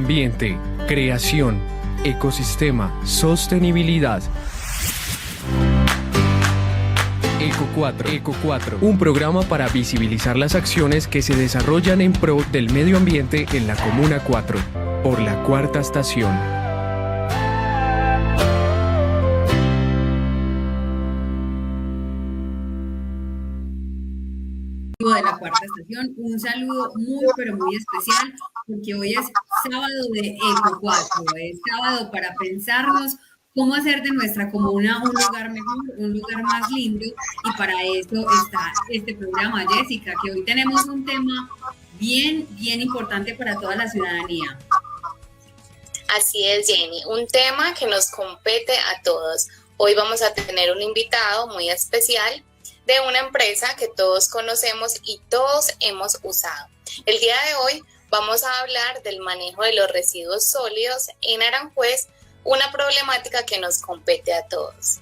ambiente, creación, ecosistema, sostenibilidad. Eco 4, un programa para visibilizar las acciones que se desarrollan en pro del medio ambiente en la Comuna 4, por la Cuarta Estación. De la Cuarta Estación, un saludo muy pero muy especial porque hoy es sábado de Eco 4, es sábado para pensarnos cómo hacer de nuestra comuna un lugar mejor, un lugar más lindo, y para eso está este programa, Jessica, que hoy tenemos un tema bien importante para toda la ciudadanía. Así es, Jenny, un tema que nos compete a todos. Hoy vamos a tener un invitado muy especial de una empresa que todos conocemos y todos hemos usado. El día de hoy vamos a hablar del manejo de los residuos sólidos en Aranjuez, una problemática que nos compete a todos.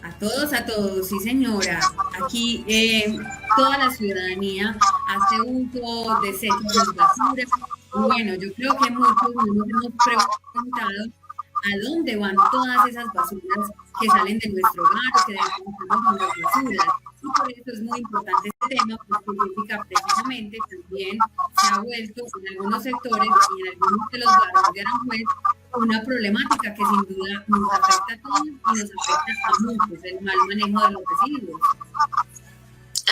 A todos, sí señora. Aquí toda la ciudadanía hace uso de desechos de basura. Bueno, yo creo que muchos nos hemos preguntado a dónde van todas esas basuras que salen de nuestro hogar o que depositamos en las basuras. Y por eso es muy importante este tema, porque Jessica precisamente también se ha vuelto en algunos sectores y en algunos de los barrios de Aranjuez una problemática que sin duda nos afecta a todos y nos afecta a muchos, el mal manejo de los residuos.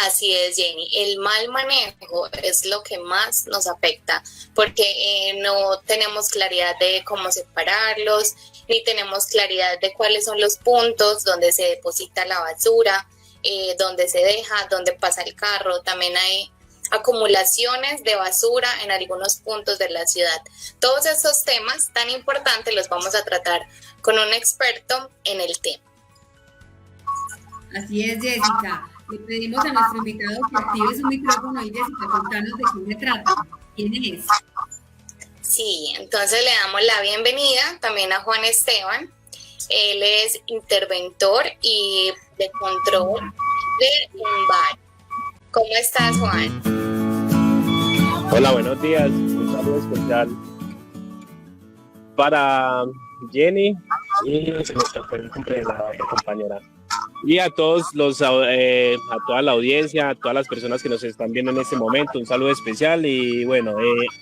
Así es, Jenny, el mal manejo es lo que más nos afecta porque no tenemos claridad de cómo separarlos, ni tenemos claridad de cuáles son los puntos donde se deposita la basura, donde se deja, donde pasa el carro. También hay acumulaciones de basura en algunos puntos de la ciudad. Todos estos temas tan importantes los vamos a tratar con un experto en el tema. Así es, Jessica. Le pedimos a nuestro invitado que active su micrófono y Jessica, contanos de quién se trata. ¿Quién es? Sí, entonces le damos la bienvenida también a Juan Esteban. Él es interventor y de control de un bar. ¿Cómo estás, Juan? Hola, buenos días. Un saludo especial para Jenny y nuestra compañera. Y a todos a toda la audiencia, a todas las personas que nos están viendo en este momento, un saludo especial. Y bueno,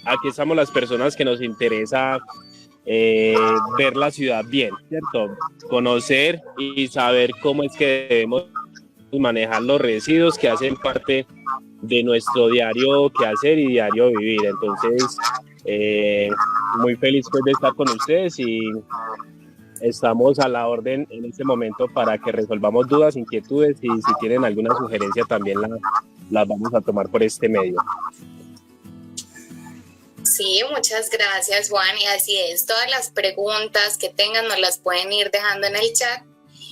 aquí estamos las personas que nos interesa ver la ciudad bien, ¿cierto? Conocer y saber cómo es que debemos manejar los residuos que hacen parte de nuestro diario quehacer y diario vivir. Entonces, muy feliz pues de estar con ustedes y estamos a la orden en este momento para que resolvamos dudas, inquietudes, y si tienen alguna sugerencia también las vamos a tomar por este medio. Sí, muchas gracias, Juan, y así es, todas las preguntas que tengan nos las pueden ir dejando en el chat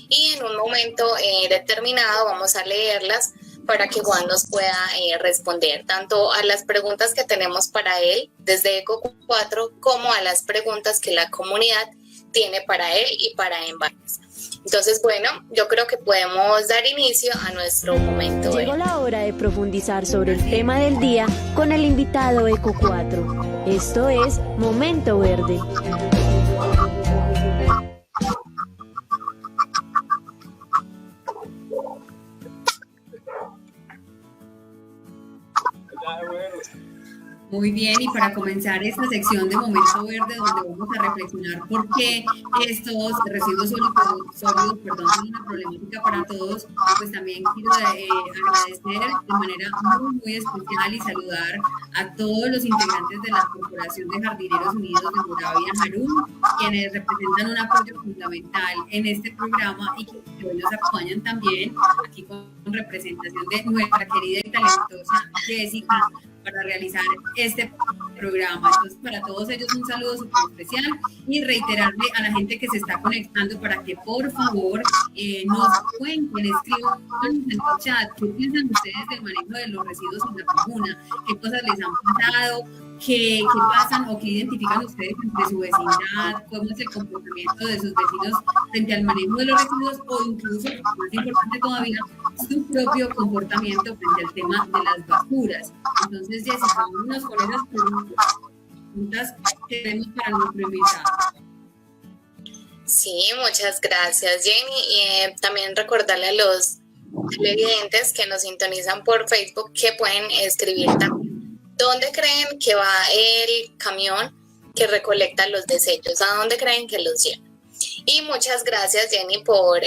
y en un momento determinado vamos a leerlas para que Juan nos pueda responder tanto a las preguntas que tenemos para él desde Eco 4 como a las preguntas que la comunidad tiene para él y para Envases. Entonces, bueno, yo creo que podemos dar inicio a nuestro momento. Llegó la hora de profundizar sobre el tema del día con el invitado Eco 4. Esto es Momento Verde. Muy bien, y para comenzar esta sección de Momento Verde, donde vamos a reflexionar por qué estos residuos sólidos, son una problemática para todos, pues también quiero agradecer de manera muy especial y saludar a todos los integrantes de la Corporación de Jardineros Unidos de Moravia Jarún, quienes representan un apoyo fundamental en este programa y que hoy nos acompañan también aquí con representación de nuestra querida y talentosa Jessica, para realizar este programa. Entonces, para todos ellos un saludo súper especial y reiterarle a la gente que se está conectando para que por favor nos cuenten, escriban en el chat qué piensan ustedes del manejo de los residuos en la comuna, qué cosas les han pasado, qué pasan o qué identifican ustedes entre su vecindad, cómo es el comportamiento de sus vecinos frente al manejo de los residuos o incluso, más importante todavía, su propio comportamiento frente al tema de las basuras. Entonces, Jessica, vámonos con esas preguntas. preguntas que tenemos para nuestro invitado. Sí, muchas gracias, Jenny. Y también recordarle a los televidentes que nos sintonizan por Facebook que pueden escribir también dónde creen que va el camión que recolecta los desechos, a dónde creen que los lleva. Y muchas gracias, Jenny, por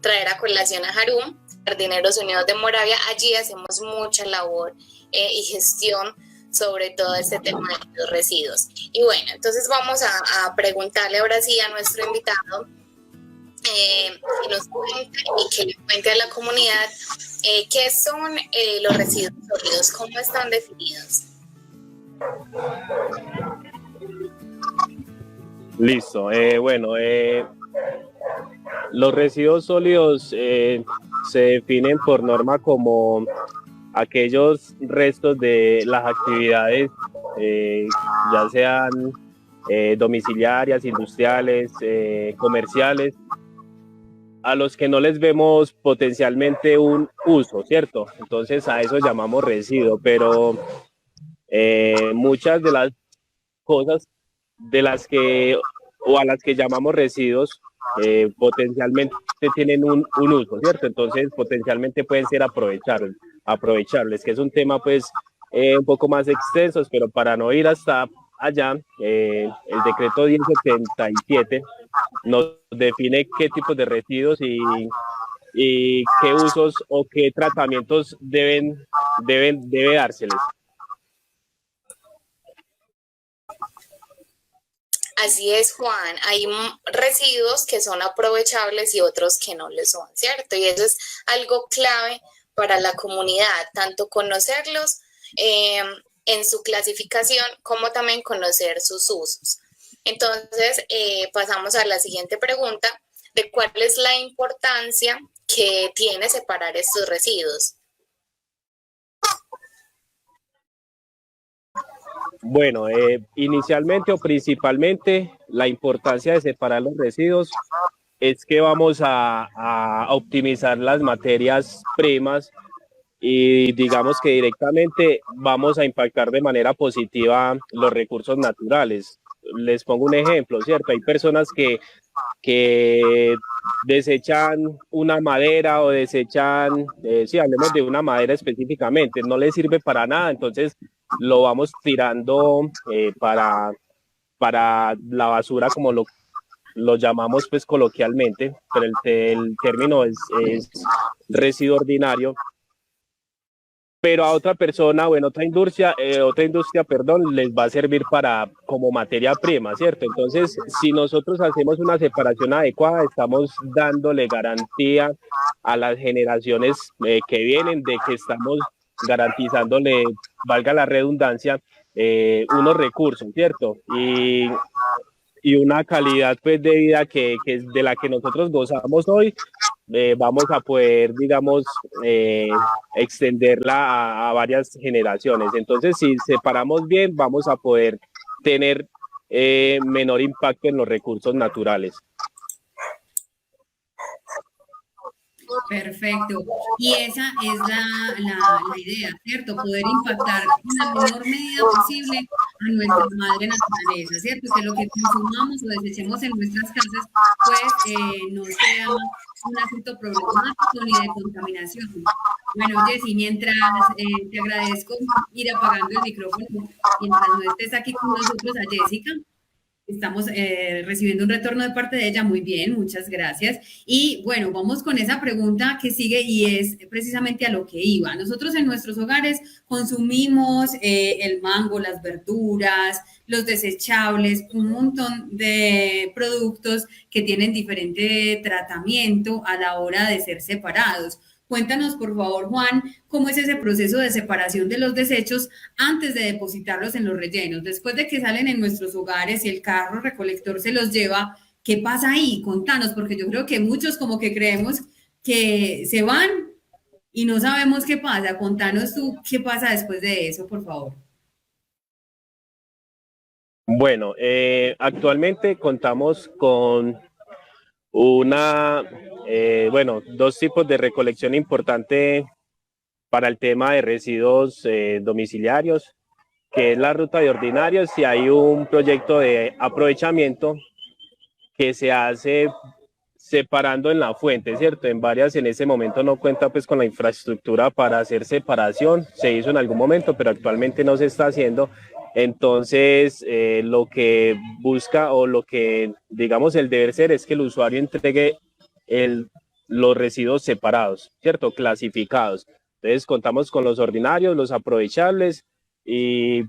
traer a colación a Harum, Jardineros Unidos de Moravia. Allí hacemos mucha labor y gestión sobre todo este tema de los residuos. Y bueno, entonces vamos a preguntarle ahora sí a nuestro invitado que nos cuente y que le cuente a la comunidad qué son los residuos sólidos, cómo están definidos. Listo. Los residuos sólidos se definen por norma como aquellos restos de las actividades, ya sean domiciliarias, industriales, comerciales, a los que no les vemos potencialmente un uso, ¿cierto? Entonces a eso llamamos residuo, pero muchas de las cosas de las que o a las que llamamos residuos potencialmente tienen un uso, ¿cierto? Entonces potencialmente pueden ser aprovechables, que es un tema pues un poco más extenso, pero para no ir hasta allá, el decreto 1077 nos define qué tipos de residuos y qué usos o qué tratamientos debe dárseles. Así es, Juan. Hay residuos que son aprovechables y otros que no lo son, ¿cierto? Y eso es algo clave para la comunidad, tanto conocerlos en su clasificación como también conocer sus usos. Entonces, pasamos a la siguiente pregunta de cuál es la importancia que tiene separar estos residuos. Bueno, inicialmente o principalmente la importancia de separar los residuos es que vamos a optimizar las materias primas y digamos que directamente vamos a impactar de manera positiva los recursos naturales. Les pongo un ejemplo, ¿cierto? Hay personas que desechan una madera o desechan, sí, hablemos de una madera específicamente, no les sirve para nada, entonces lo vamos tirando para la basura, como lo llamamos pues coloquialmente, pero el término es residuo ordinario. Pero a otra persona o en otra industria, les va a servir como materia prima, ¿cierto? Entonces, si nosotros hacemos una separación adecuada, estamos dándole garantía a las generaciones que vienen de que estamos garantizándole, valga la redundancia, unos recursos, ¿cierto? Y una calidad pues de vida que es de la que nosotros gozamos hoy, vamos a poder, digamos, extenderla a varias generaciones. Entonces, si separamos bien, vamos a poder tener menor impacto en los recursos naturales. Perfecto. Y esa es la idea, ¿cierto? Poder impactar en la menor medida posible a nuestra madre naturaleza, ¿cierto? Que lo que consumamos o desechemos en nuestras casas, pues no sea un asunto problemático ni de contaminación. Bueno, Jessy, mientras te agradezco ir apagando el micrófono, mientras no estés aquí con nosotros, a Jessica. Estamos recibiendo un retorno de parte de ella. Muy bien, muchas gracias. Y bueno, vamos con esa pregunta que sigue y es precisamente a lo que iba. Nosotros en nuestros hogares consumimos el mango, las verduras, los desechables, un montón de productos que tienen diferente tratamiento a la hora de ser separados. Cuéntanos, por favor, Juan, cómo es ese proceso de separación de los desechos antes de depositarlos en los rellenos. Después de que salen en nuestros hogares y el carro recolector se los lleva, ¿qué pasa ahí? Contanos, porque yo creo que muchos como que creemos que se van y no sabemos qué pasa. Contanos tú qué pasa después de eso, por favor. Bueno, actualmente contamos con dos tipos de recolección importante para el tema de residuos domiciliarios, que es la ruta de ordinarios, y hay un proyecto de aprovechamiento que se hace separando en la fuente, ¿cierto? En varias, en ese momento no cuenta pues con la infraestructura para hacer separación, se hizo en algún momento, pero actualmente no se está haciendo. Entonces, lo que busca, o lo que, digamos, el deber ser, es que el usuario entregue los residuos separados, ¿cierto? Clasificados. Entonces, contamos con los ordinarios, los aprovechables, y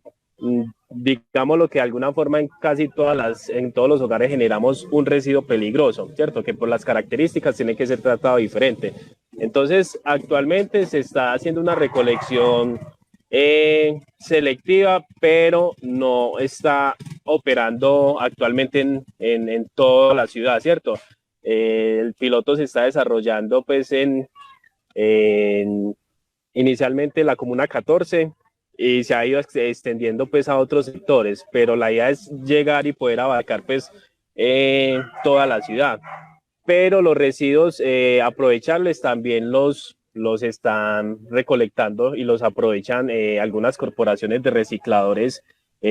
digamos lo que de alguna forma en todos los hogares generamos un residuo peligroso, ¿cierto? Que por las características tiene que ser tratado diferente. Entonces, actualmente se está haciendo una recolección selectiva, pero no está operando actualmente en toda la ciudad, ¿cierto? El piloto se está desarrollando pues inicialmente en la Comuna 14, y se ha ido extendiendo pues a otros sectores, pero la idea es llegar y poder abarcar pues toda la ciudad. Pero los residuos aprovechables también los están recolectando y los aprovechan algunas corporaciones de recicladores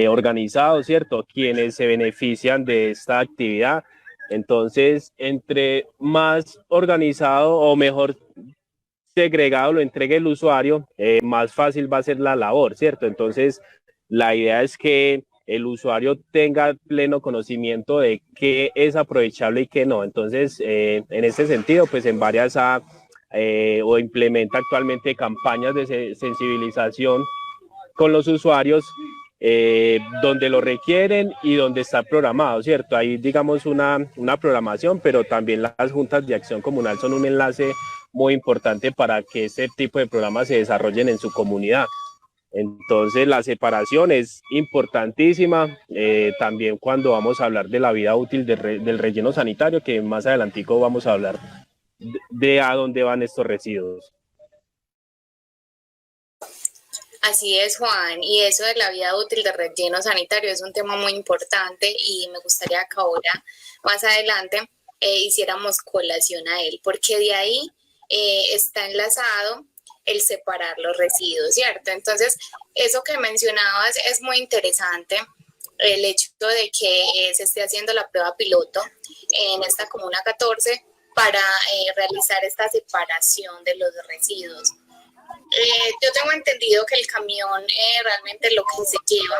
organizados, ¿cierto? Quienes se benefician de esta actividad. Entonces, entre más organizado, o mejor segregado lo entregue el usuario, más fácil va a ser la labor, ¿cierto? Entonces, la idea es que el usuario tenga pleno conocimiento de qué es aprovechable y qué no. Entonces, en ese sentido, pues en varias o implementa actualmente campañas de sensibilización con los usuarios, donde lo requieren y donde está programado, ¿cierto? Hay, digamos, una programación, pero también las juntas de acción comunal son un enlace muy importante para que este tipo de programas se desarrollen en su comunidad. Entonces, la separación es importantísima, también cuando vamos a hablar de la vida útil del relleno sanitario, que más adelantico vamos a hablar de a dónde van estos residuos. Así es, Juan, y eso de la vida útil de relleno sanitario es un tema muy importante, y me gustaría que ahora, más adelante, hiciéramos colación a él, porque de ahí está enlazado el separar los residuos, ¿cierto? Entonces, eso que mencionabas es muy interesante, el hecho de que se esté haciendo la prueba piloto en esta Comuna 14 para realizar esta separación de los residuos. Yo tengo entendido que el camión realmente lo que se lleva,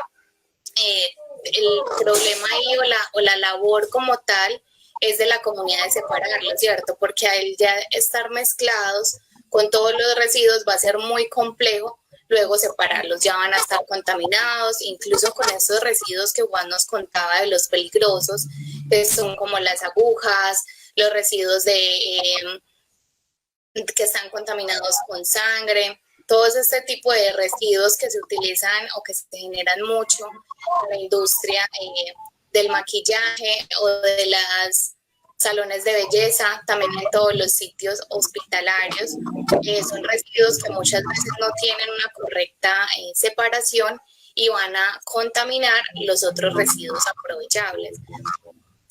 el problema ahí o la labor como tal es de la comunidad de separarlo, ¿cierto? Porque al ya estar mezclados con todos los residuos va a ser muy complejo luego separarlos, ya van a estar contaminados, incluso con estos residuos que Juan nos contaba de los peligrosos, que son como las agujas, los residuos que están contaminados con sangre, todos este tipo de residuos que se utilizan o que se generan mucho en la industria del maquillaje o de las salones de belleza, también en todos los sitios hospitalarios, son residuos que muchas veces no tienen una correcta separación y van a contaminar los otros residuos aprovechables.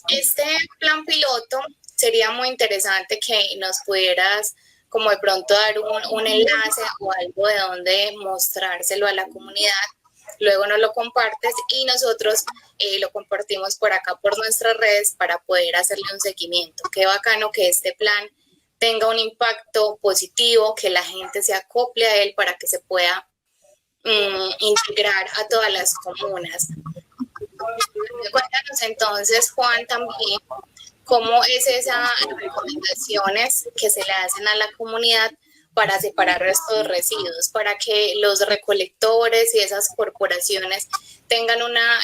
Este plan piloto sería muy interesante que nos pudieras como de pronto dar un enlace o algo de donde mostrárselo a la comunidad, luego nos lo compartes y nosotros lo compartimos por acá por nuestras redes para poder hacerle un seguimiento. Qué bacano que este plan tenga un impacto positivo, que la gente se acople a él para que se pueda integrar a todas las comunas. Cuéntanos entonces, Juan, también cómo es esas recomendaciones que se le hacen a la comunidad para separar estos residuos, para que los recolectores y esas corporaciones tengan una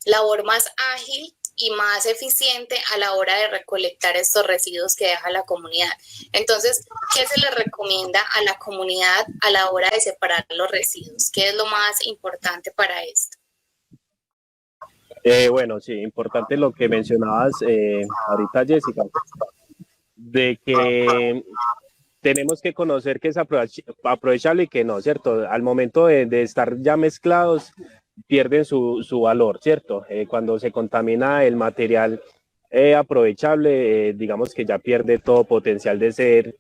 labor más ágil y más eficiente a la hora de recolectar estos residuos que deja la comunidad. Entonces, ¿qué se le recomienda a la comunidad a la hora de separar los residuos? ¿Qué es lo más importante para esto? Bueno, sí, importante lo que mencionabas ahorita, Jessica, de que tenemos que conocer qué es aprovechable y qué no, ¿cierto? Al momento de estar ya mezclados, pierden su valor, ¿cierto? Cuando se contamina el material aprovechable, digamos que ya pierde todo potencial de ser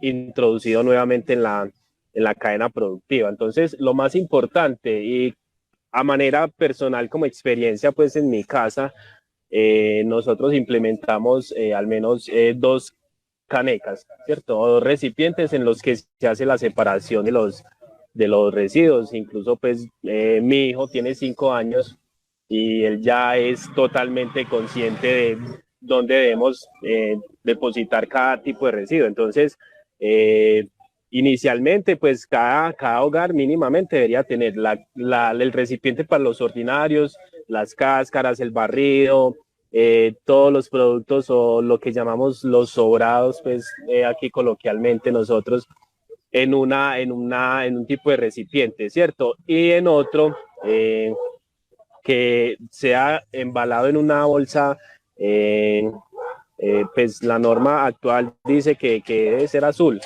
introducido nuevamente en la cadena productiva. Entonces, lo más importante y a manera personal como experiencia, pues en mi casa, nosotros implementamos al menos dos canecas, ¿cierto? O dos recipientes en los que se hace la separación de los residuos. Incluso pues mi hijo tiene 5 años y él ya es totalmente consciente de dónde debemos depositar cada tipo de residuo. Entonces, inicialmente, pues cada hogar mínimamente debería tener el recipiente para los ordinarios, las cáscaras, el barrido, todos los productos o lo que llamamos los sobrados, pues aquí coloquialmente nosotros, en un tipo de recipiente, ¿cierto? Y en otro que sea embalado en una bolsa, pues la norma actual dice que debe ser azul,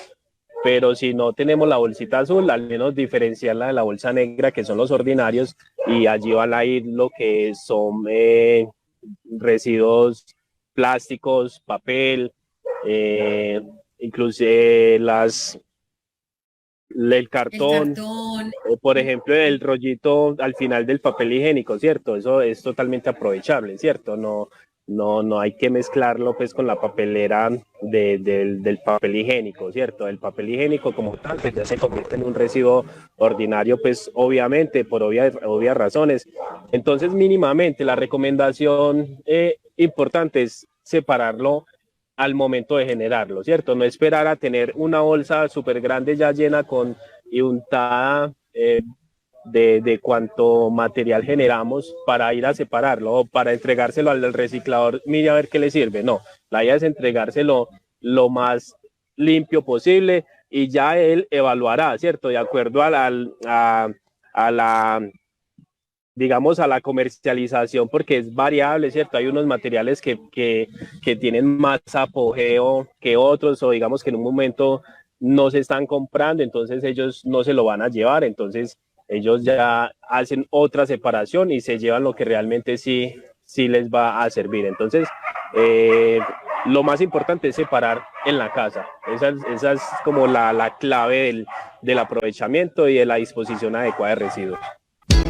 pero si no tenemos la bolsita azul, al menos diferenciarla de la bolsa negra, que son los ordinarios, y allí van a ir lo que son residuos plásticos, papel, incluso el cartón, por ejemplo, el rollito al final del papel higiénico, ¿cierto? Eso es totalmente aprovechable, ¿cierto? No hay que mezclarlo pues con la papelera del papel higiénico, ¿cierto? El papel higiénico como tal pues ya se convierte en un residuo ordinario, pues obviamente por obvias razones. Entonces mínimamente la recomendación importante es separarlo al momento de generarlo, ¿cierto? No esperar a tener una bolsa súper grande ya llena y untada de cuánto material generamos para ir a separarlo o para entregárselo al reciclador, mire a ver qué le sirve. No, la idea es entregárselo lo más limpio posible y ya él evaluará, ¿cierto? De acuerdo a la digamos, a la comercialización, porque es variable, ¿cierto? Hay unos materiales que tienen más apogeo que otros, o digamos que en un momento no se están comprando, entonces ellos no se lo van a llevar, entonces ellos ya hacen otra separación y se llevan lo que realmente sí les va a servir. Entonces, lo más importante es separar en la casa. Esa es como la clave del aprovechamiento y de la disposición adecuada de residuos.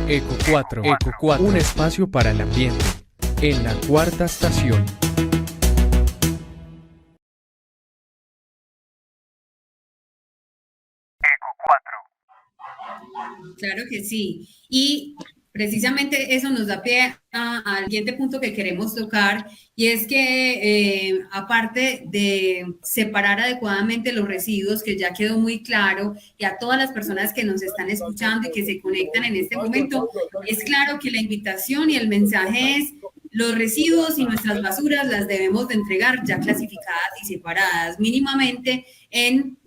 Eco 4, un espacio para el ambiente, en la cuarta estación. Claro que sí. Y precisamente eso nos da pie al siguiente punto que queremos tocar, y es que aparte de separar adecuadamente los residuos, que ya quedó muy claro, y a todas las personas que nos están escuchando y que se conectan en este momento, es claro que la invitación y el mensaje es: los residuos y nuestras basuras las debemos de entregar ya clasificadas y separadas, mínimamente en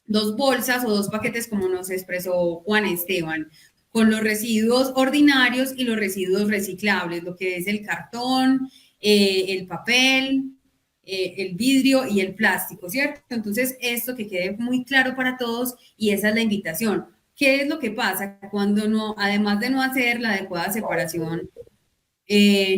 dos bolsas o dos paquetes, como nos expresó Juan Esteban, con los residuos ordinarios y los residuos reciclables, lo que es el cartón, el papel, el vidrio y el plástico, ¿cierto? Entonces, esto que quede muy claro para todos, y esa es la invitación. ¿Qué es lo que pasa cuando no, además de no hacer la adecuada separación,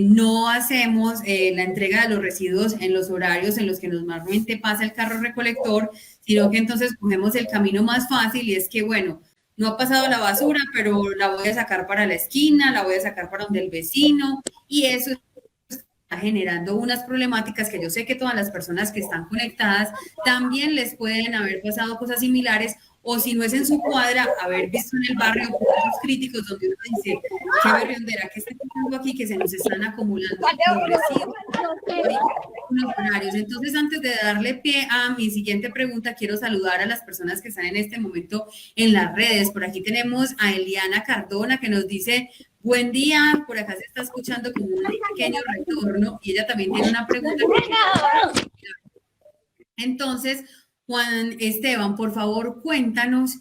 no hacemos la entrega de los residuos en los horarios en los que normalmente pasa el carro recolector, sino que entonces cogemos el camino más fácil, y es que, bueno, no ha pasado la basura, pero la voy a sacar para la esquina, la voy a sacar para donde el vecino, y eso está generando unas problemáticas que yo sé que todas las personas que están conectadas también les pueden haber pasado cosas similares, o si no es en su cuadra, haber visto en el barrio puntos críticos donde uno dice: qué berriondera, ¿qué está pasando aquí? Que se nos están acumulando los residuos, los horarios. Entonces, antes de darle pie a mi siguiente pregunta, quiero saludar a las personas que están en este momento en las redes. Por aquí tenemos a Eliana Cardona, que nos dice: buen día, por acá se está escuchando como un pequeño retorno, y ella también tiene una pregunta. Entonces, Juan Esteban, por favor, cuéntanos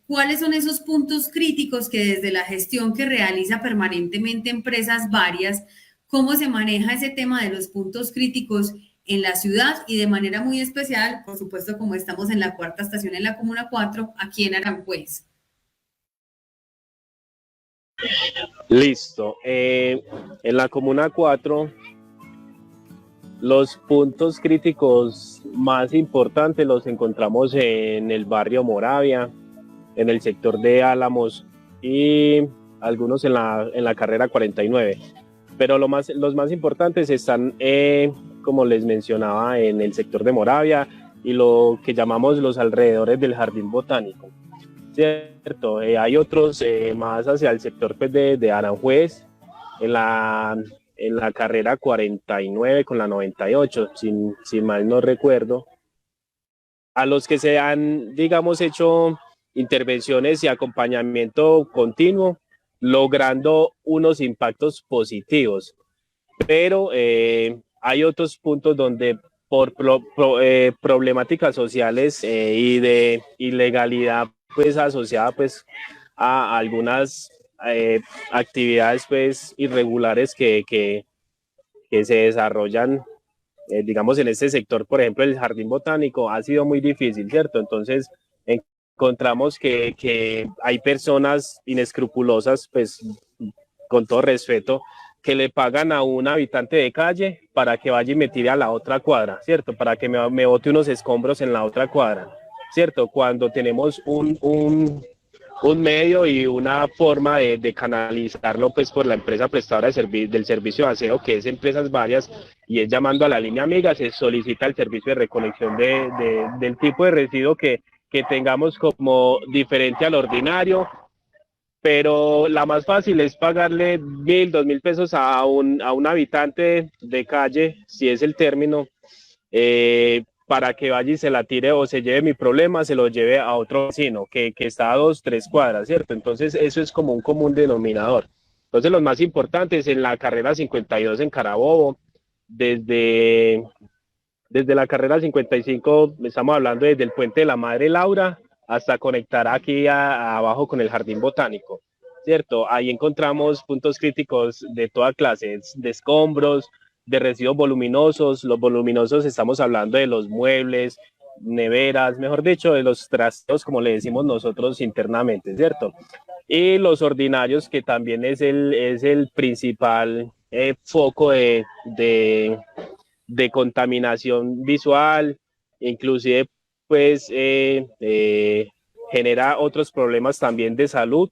cuáles son esos puntos críticos que desde la gestión que realiza permanentemente empresas varias, cómo se maneja ese tema de los puntos críticos en la ciudad, y de manera muy especial, por supuesto, como estamos en la cuarta estación en la Comuna 4, aquí en Aranjuez. Listo. En la Comuna 4 Los puntos críticos más importantes los encontramos en el barrio Moravia, en el sector de Álamos y algunos en la carrera 49. Pero los más importantes están, como les mencionaba, en el sector de Moravia y lo que llamamos los alrededores del Jardín Botánico, ¿cierto? Hay otros más hacia el sector pues, de Aranjuez, en la carrera 49 con la 98, si mal no recuerdo, a los que se han, digamos, hecho intervenciones y acompañamiento continuo, logrando unos impactos positivos. Pero hay otros puntos donde por problemáticas sociales y de ilegalidad pues asociada pues a algunas actividades pues irregulares que se desarrollan digamos en este sector, por ejemplo el jardín botánico ha sido muy difícil, ¿cierto? Entonces encontramos que hay personas inescrupulosas, pues con todo respeto, que le pagan a un habitante de calle para que vaya y me tire a la otra cuadra, ¿cierto? Para que me bote unos escombros en la otra cuadra, ¿cierto? Cuando tenemos un medio y una forma de canalizarlo pues por la empresa prestadora del servicio de aseo, que es Empresas Varias, y es llamando a la línea amiga, se solicita el servicio de recolección del tipo de residuo que tengamos como diferente al ordinario, pero la más fácil es pagarle 1.000, 2.000 pesos a un habitante de calle, si es el término, para que vaya y se la tire o se lleve mi problema, se lo lleve a otro vecino que está a 2, 3 cuadras, ¿cierto? Entonces eso es como un común denominador. Entonces los más importantes en la carrera 52 en Carabobo, desde la carrera 55, estamos hablando desde el puente de la Madre Laura hasta conectar aquí abajo con el Jardín Botánico, ¿cierto? Ahí encontramos puntos críticos de toda clase, de escombros, de residuos voluminosos. Los voluminosos estamos hablando de los muebles, neveras, mejor dicho, de los trastos, como le decimos nosotros internamente, ¿cierto? Y los ordinarios, que también es el principal foco de contaminación visual, inclusive pues genera otros problemas también de salud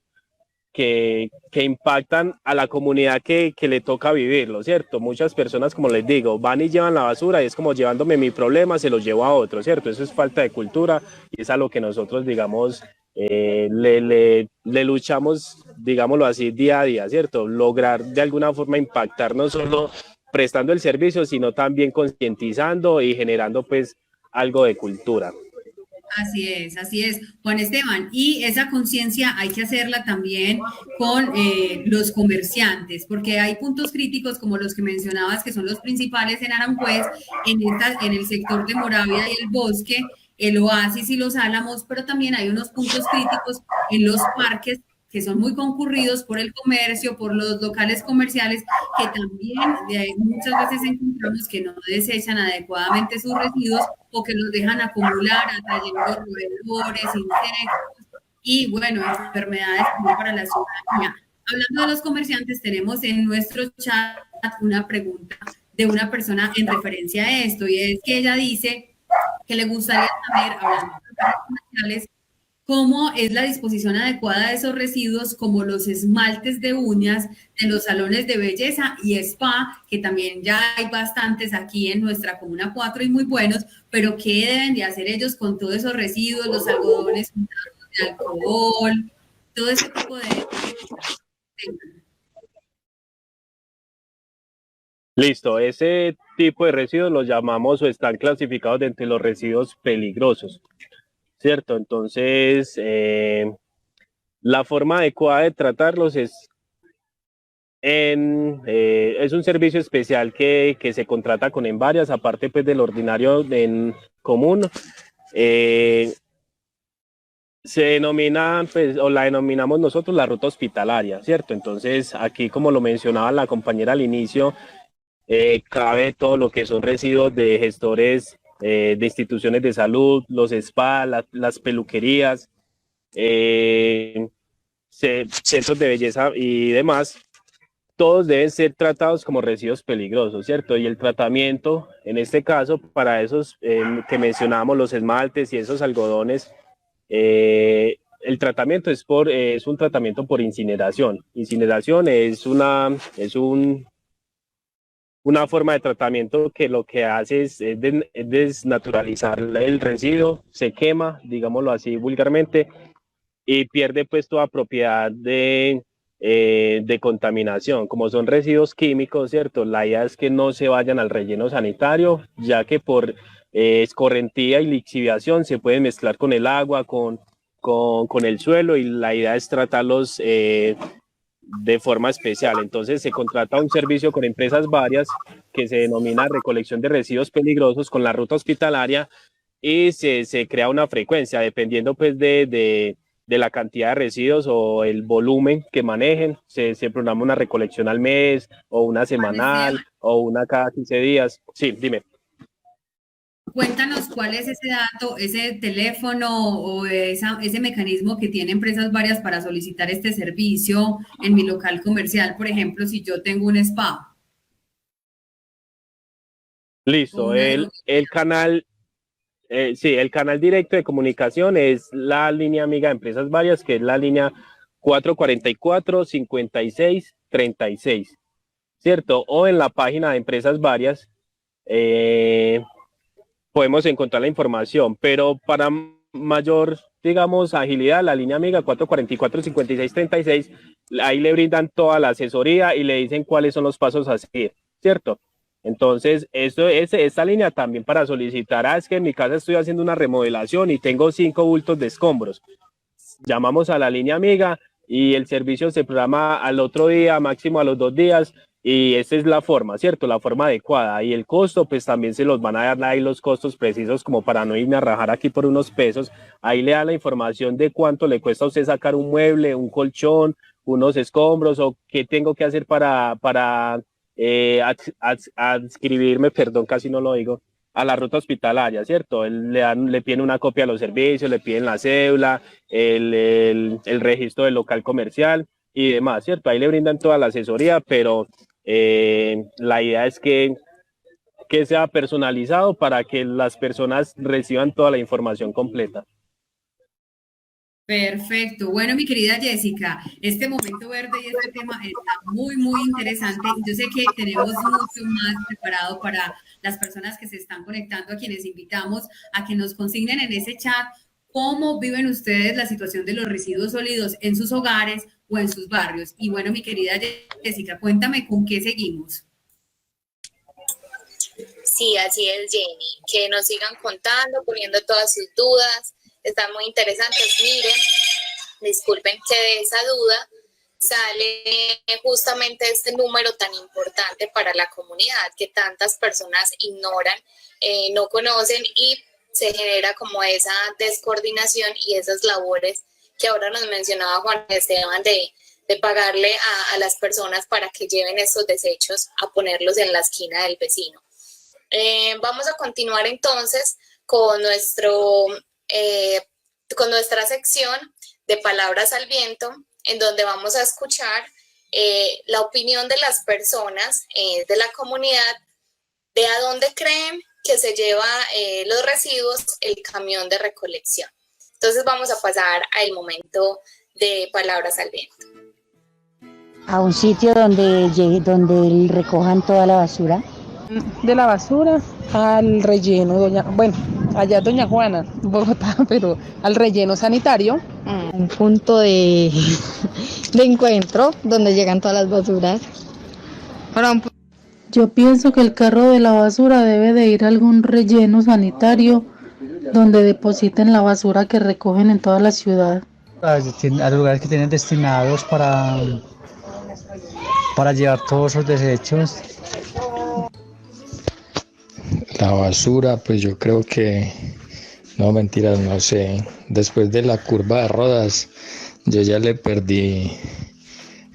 que impactan a la comunidad que le toca vivirlo, ¿cierto? Muchas personas, como les digo, van y llevan la basura y es como llevándome mi problema, se lo llevo a otro, ¿cierto? Eso es falta de cultura y es a lo que nosotros, digamos, le luchamos, digámoslo así, día a día, ¿cierto? Lograr de alguna forma impactar no solo prestando el servicio, sino también concientizando y generando pues algo de cultura. Así es, Juan Esteban. Y esa conciencia hay que hacerla también con los comerciantes, porque hay puntos críticos como los que mencionabas, que son los principales en Aranjuez, en el sector de Moravia y el Bosque, el Oasis y los Álamos, pero también hay unos puntos críticos en los parques que son muy concurridos por el comercio, por los locales comerciales, que también muchas veces encontramos que no desechan adecuadamente sus residuos o que los dejan acumular, atrayendo roedores, insectos y, bueno, enfermedades también para la ciudadanía. Hablando de los comerciantes, tenemos en nuestro chat una pregunta de una persona en referencia a esto, y es que ella dice que le gustaría saber, hablando de locales comerciales, cómo es la disposición adecuada de esos residuos, como los esmaltes de uñas de los salones de belleza y spa, que también ya hay bastantes aquí en nuestra Comuna 4 y muy buenos, pero ¿qué deben de hacer ellos con todos esos residuos, los algodones de alcohol, todo ese tipo de... Listo, ese tipo de residuos los llamamos o están clasificados dentro de los residuos peligrosos, ¿cierto? Entonces, la forma adecuada de tratarlos es un servicio especial que se contrata con Envarias, aparte pues del ordinario en común. Se denomina, pues, o la denominamos nosotros la ruta hospitalaria, ¿cierto? Entonces, aquí, como lo mencionaba la compañera al inicio, cabe todo lo que son residuos de gestores de instituciones de salud, los spa, las peluquerías, centros de belleza y demás. todos deben ser tratados como residuos peligrosos, ¿cierto? Y el tratamiento, en este caso, para esos que mencionábamos, los esmaltes y esos algodones, el tratamiento es un tratamiento por incineración. Incineración es una forma de tratamiento que lo que hace es desnaturalizar el residuo, se quema, digámoslo así vulgarmente, y pierde pues toda propiedad de contaminación. Como son residuos químicos, ¿cierto? La idea es que no se vayan al relleno sanitario, ya que por escorrentía y lixiviación se pueden mezclar con el agua, con el suelo, y la idea es tratarlos de forma especial. Entonces se contrata un servicio con empresas varias que se denomina recolección de residuos peligrosos con la ruta hospitalaria, y se crea una frecuencia dependiendo pues de la cantidad de residuos o el volumen que manejen. Se programa una recolección al mes o una semanal o una cada 15 días. Sí, dime. Cuéntanos cuál es ese dato, ese teléfono o ese mecanismo que tiene empresas varias para solicitar este servicio en mi local comercial. Por ejemplo, si yo tengo un spa. Listo, el canal, sí, el canal directo de comunicación es la línea amiga de empresas varias, que es la línea 444-5636, ¿cierto? O en la página de empresas varias podemos encontrar la información, pero para mayor, digamos, agilidad, la línea amiga 444-5636, ahí le brindan toda la asesoría y le dicen cuáles son los pasos a seguir, ¿cierto? Entonces, esta línea también para solicitar, es que en mi casa estoy haciendo una remodelación y tengo 5 bultos de escombros. Llamamos a la línea amiga y el servicio se programa al otro día, máximo a los 2 días, y esa es la forma, ¿cierto? La forma adecuada. Y el costo, pues también se los van a dar ahí los costos precisos, como para no irme a rajar aquí por unos pesos. Ahí le da la información de cuánto le cuesta a usted sacar un mueble, un colchón, unos escombros, o qué tengo que hacer para adscribirme, perdón, casi no lo digo, a la ruta hospitalaria, ¿cierto? Le piden una copia de los servicios, le piden la cédula, el registro del local comercial y demás, ¿cierto? Ahí le brindan toda la asesoría, pero la idea es que sea personalizado para que las personas reciban toda la información completa. Perfecto. Bueno, mi querida Jessica, este momento verde y este tema está muy, muy interesante. Yo sé que tenemos mucho más preparado para las personas que se están conectando, a quienes invitamos a que nos consignen en ese chat cómo viven ustedes la situación de los residuos sólidos en sus hogares o en sus barrios. Y bueno, mi querida Jessica, cuéntame con qué seguimos. Sí, así es, Jenny. Que nos sigan contando, poniendo todas sus dudas. Están muy interesantes. Miren, disculpen que de esa duda sale justamente este número tan importante para la comunidad que tantas personas ignoran, no conocen, y se genera como esa descoordinación y esas labores que ahora nos mencionaba Juan Esteban de pagarle a las personas para que lleven estos desechos a ponerlos en la esquina del vecino. Vamos a continuar entonces con nuestra sección de Palabras al Viento, en donde vamos a escuchar la opinión de las personas de la comunidad de a dónde creen que se lleva los residuos el camión de recolección. Entonces vamos a pasar al momento de Palabras al Viento. A un sitio donde recojan toda la basura. De la basura al relleno, allá es Doña Juana, Bogotá, pero al relleno sanitario. Un punto de encuentro donde llegan todas las basuras. Yo pienso que el carro de la basura debe de ir a algún relleno sanitario donde depositen la basura que recogen en toda la ciudad. A lugares que tienen destinados para llevar todos esos desechos. La basura, pues yo creo que, no mentiras, no sé, después de la curva de Rodas, yo ya le perdí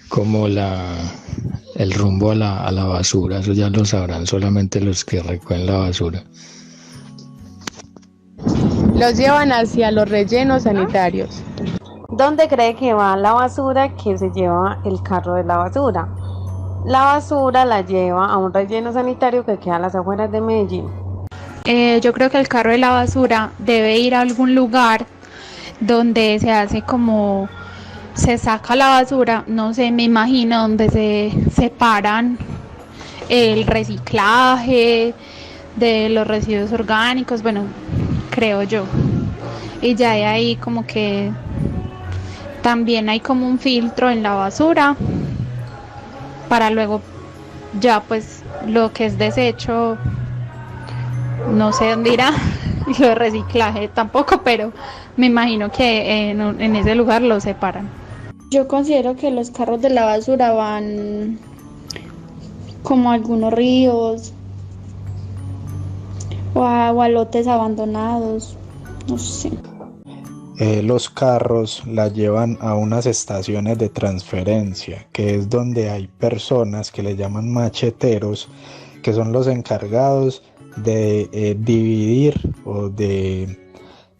como el rumbo a la basura, eso ya lo sabrán solamente los que recogen la basura. Los llevan hacia los rellenos sanitarios. ¿Dónde cree que va la basura que se lleva el carro de la basura? la basura la lleva a un relleno sanitario que queda a las afueras de Medellín. Yo creo que el carro de la basura debe ir a algún lugar donde se hace como se saca la basura, no sé, me imagino donde se separan el reciclaje de los residuos orgánicos, bueno, creo yo. Y ya de ahí como que también hay como un filtro en la basura para luego ya pues lo que es desecho, no sé dónde irá, y lo de reciclaje tampoco, pero me imagino que en ese lugar lo separan. Yo considero que los carros de la basura van como a algunos ríos o a lotes abandonados, no sé. Los carros la llevan a unas estaciones de transferencia, que es donde hay personas que le llaman macheteros, que son los encargados de dividir o de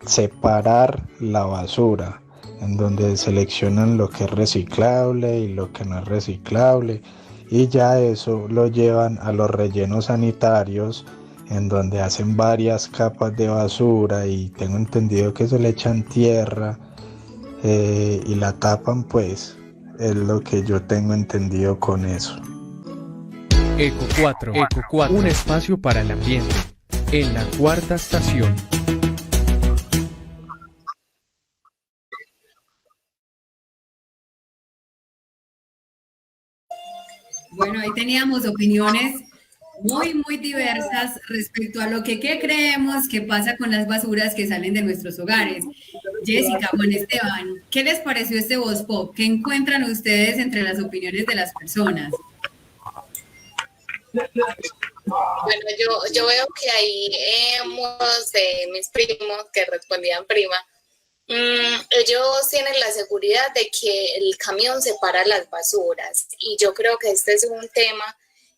separar la basura, en donde seleccionan lo que es reciclable y lo que no es reciclable, y ya eso lo llevan a los rellenos sanitarios, en donde hacen varias capas de basura, y tengo entendido que eso le echan tierra y la tapan, pues es lo que yo tengo entendido con eso. Eco 4, un espacio para el ambiente, en la cuarta estación. Bueno, ahí teníamos opiniones muy diversas respecto a lo que ¿qué creemos que pasa con las basuras que salen de nuestros hogares. Jessica, Juan Esteban, ¿qué les pareció este Voz Pop? ¿Qué encuentran ustedes entre las opiniones de las personas? Bueno, yo veo que hay muchos de mis primos que respondían prima. Ellos tienen la seguridad de que el camión separa las basuras, y yo creo que este es un tema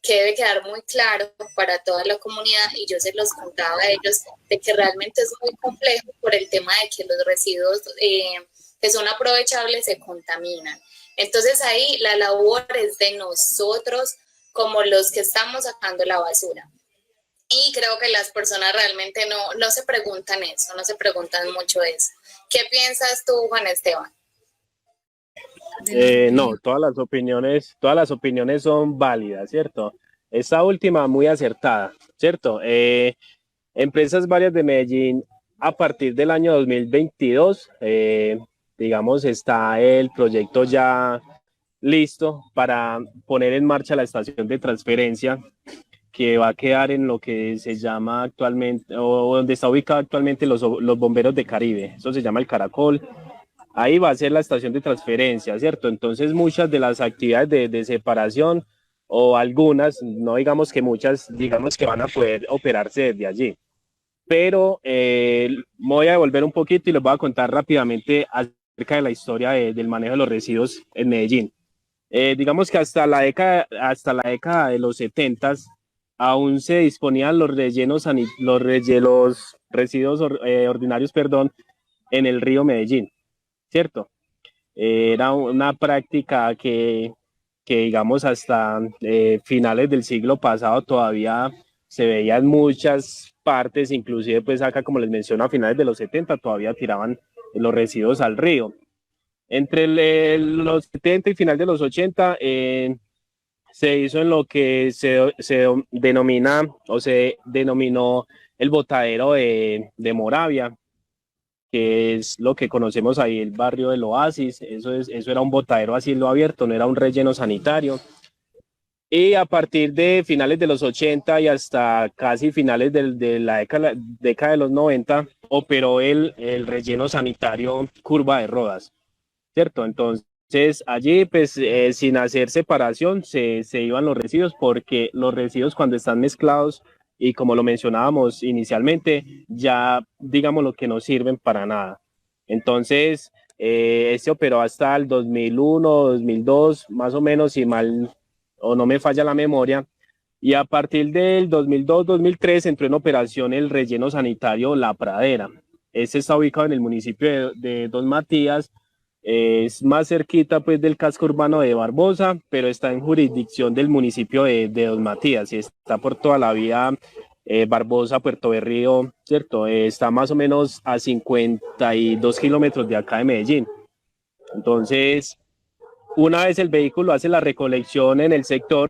que debe quedar muy claro para toda la comunidad, y yo se los contaba a ellos de que realmente es muy complejo por el tema de que los residuos que son aprovechables se contaminan. Entonces ahí la labor es de nosotros como los que estamos sacando la basura. Y creo que las personas realmente no se preguntan eso, no se preguntan mucho eso. ¿Qué piensas tú, Juan Esteban? No, todas las opiniones son válidas, ¿cierto? Esta última muy acertada, ¿cierto? Empresas varias de Medellín, a partir del año 2022, digamos, está el proyecto ya listo para poner en marcha la estación de transferencia, que va a quedar en lo que se llama actualmente, o donde está ubicado actualmente los bomberos de Caribe, eso se llama el Caracol. Ahí va a ser la estación de transferencia, ¿cierto? Entonces muchas de las actividades de separación, o algunas, no digamos que muchas, digamos que van a poder operarse desde allí. Pero me voy a devolver un poquito y les voy a contar rápidamente acerca de la historia del manejo de los residuos en Medellín. Digamos que hasta la década de los 70 aún se disponían los residuos ordinarios, en el río Medellín, ¿cierto? Era una práctica que digamos hasta finales del siglo pasado todavía se veía en muchas partes, inclusive pues acá, como les menciono, a finales de los 70 todavía tiraban los residuos al río. Entre los 70 y final de los 80 se hizo en lo que se denomina o se denominó el botadero de Moravia, que es lo que conocemos ahí, el barrio del Oasis. Eso era un botadero a cielo abierto, no era un relleno sanitario. Y a partir de finales de los 80 y hasta casi finales de la década de los 90, operó el relleno sanitario Curva de Rodas, ¿cierto? Entonces allí, pues sin hacer separación, se iban los residuos, porque los residuos, cuando están mezclados, y como lo mencionábamos inicialmente, ya digamos lo que no sirven para nada. Entonces, este operó hasta el 2001, 2002, más o menos, si mal o no me falla la memoria, y a partir del 2002-2003 entró en operación el relleno sanitario La Pradera. Este está ubicado en el municipio de Don Matías, es más cerquita pues del casco urbano de Barbosa, pero está en jurisdicción del municipio de Don Matías y está por toda la vía Barbosa, Puerto Berrío, ¿cierto? Está más o menos a 52 kilómetros de acá de Medellín. Entonces, una vez el vehículo hace la recolección en el sector,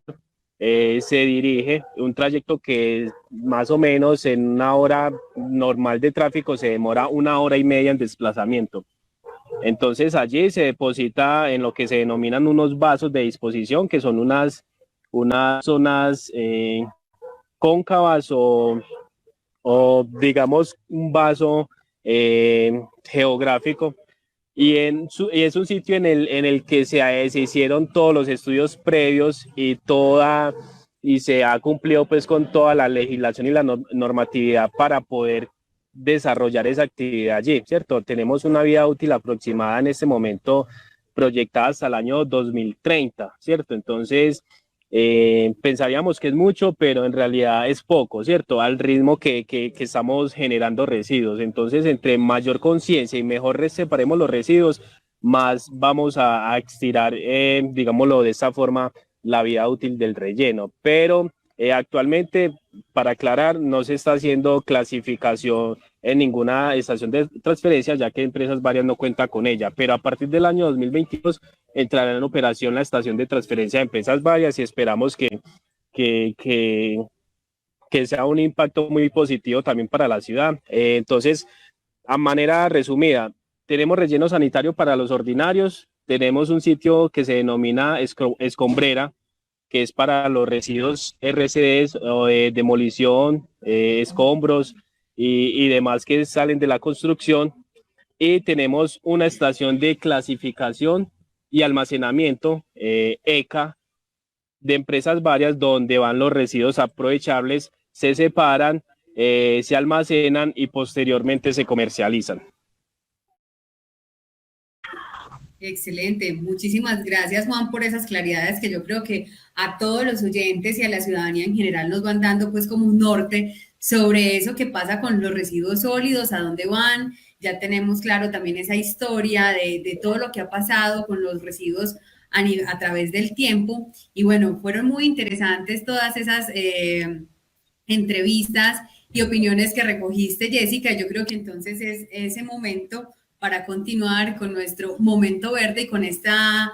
se dirige un trayecto que más o menos en una hora normal de tráfico se demora 1 hora y media en desplazamiento. Entonces allí se deposita en lo que se denominan unos vasos de disposición, que son unas zonas cóncavas o digamos un vaso geográfico. Y es un sitio en el que se hicieron todos los estudios previos y se ha cumplido pues con toda la legislación y la normatividad para poder desarrollar esa actividad allí, ¿cierto? Tenemos una vida útil aproximada en este momento proyectada hasta el año 2030, ¿cierto? Entonces, pensaríamos que es mucho, pero en realidad es poco, ¿cierto? Al ritmo que estamos generando residuos. Entonces, entre mayor conciencia y mejor separemos los residuos, más vamos a estirar, digámoslo de esta forma, la vida útil del relleno. Pero actualmente, para aclarar, no se está haciendo clasificación en ninguna estación de transferencia, ya que Empresas Varias no cuenta con ella, pero a partir del año 2022 entrará en operación la estación de transferencia de Empresas Varias y esperamos que sea un impacto muy positivo también para la ciudad. Entonces, a manera resumida, tenemos relleno sanitario para los ordinarios, tenemos un sitio que se denomina escombrera, que es para los residuos RCDs o de demolición, escombros y demás que salen de la construcción. Y tenemos una estación de clasificación y almacenamiento, ECA, de Empresas Varias, donde van los residuos aprovechables, se separan, se almacenan y posteriormente se comercializan. Excelente, muchísimas gracias Juan por esas claridades que yo creo que a todos los oyentes y a la ciudadanía en general nos van dando pues como un norte sobre eso que pasa con los residuos sólidos, a dónde van. Ya tenemos claro también esa historia de todo lo que ha pasado con los residuos a través del tiempo y bueno, fueron muy interesantes todas esas entrevistas y opiniones que recogiste, Jessica. Yo creo que entonces es ese momento para continuar con nuestro momento verde y con esta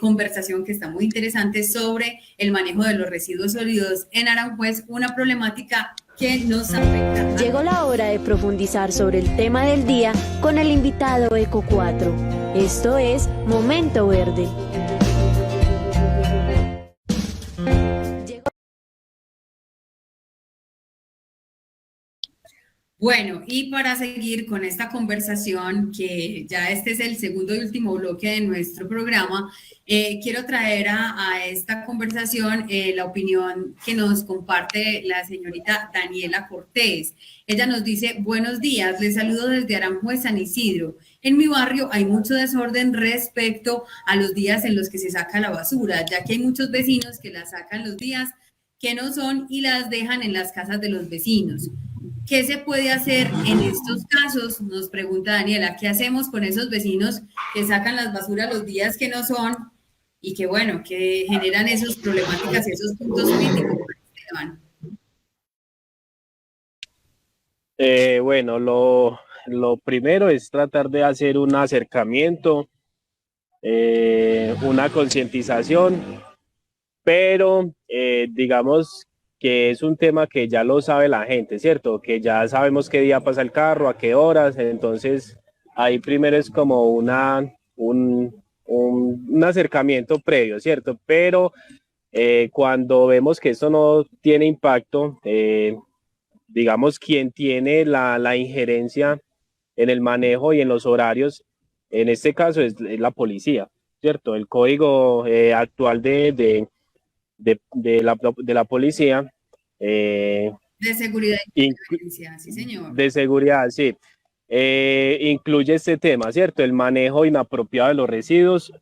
conversación que está muy interesante sobre el manejo de los residuos sólidos en Aranjuez, una problemática que nos afecta. Llegó la hora de profundizar sobre el tema del día con el invitado Eco 4. Esto es Momento Verde. Bueno, y para seguir con esta conversación, que ya este es el segundo y último bloque de nuestro programa, quiero traer a esta conversación la opinión que nos comparte la señorita Daniela Cortés. Ella nos dice: buenos días, les saludo desde Aranjuez, San Isidro. En mi barrio hay mucho desorden respecto a los días en los que se saca la basura, ya que hay muchos vecinos que la sacan los días que no son y las dejan en las casas de los vecinos. ¿Qué se puede hacer en estos casos? Nos pregunta Daniela. ¿Qué hacemos con esos vecinos que sacan las basuras los días que no son y que, bueno, que generan esas problemáticas y esos puntos críticos, Esteban? Bueno, lo primero es tratar de hacer un acercamiento, una concientización, pero digamos que es un tema que ya lo sabe la gente, ¿cierto? Que ya sabemos qué día pasa el carro, a qué horas, entonces ahí primero es como un acercamiento previo, ¿cierto? Pero cuando vemos que esto no tiene impacto, digamos, quien tiene la injerencia en el manejo y en los horarios, en este caso es la policía, ¿cierto? El código actual de la policía. De seguridad y emergencia, sí, señor. De seguridad, sí. Incluye este tema, ¿cierto? El manejo inapropiado de los residuos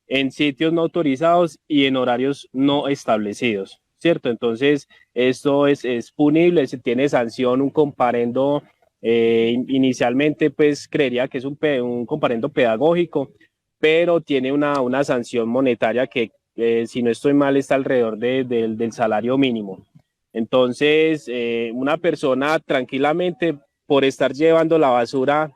en sitios no autorizados y en horarios no establecidos, ¿cierto? Entonces, esto es punible, se tiene sanción, un comparendo. Inicialmente, pues, creería que es un comparendo pedagógico, pero tiene una sanción monetaria que, si no estoy mal, está alrededor del salario mínimo. Entonces, una persona tranquilamente, por estar llevando la basura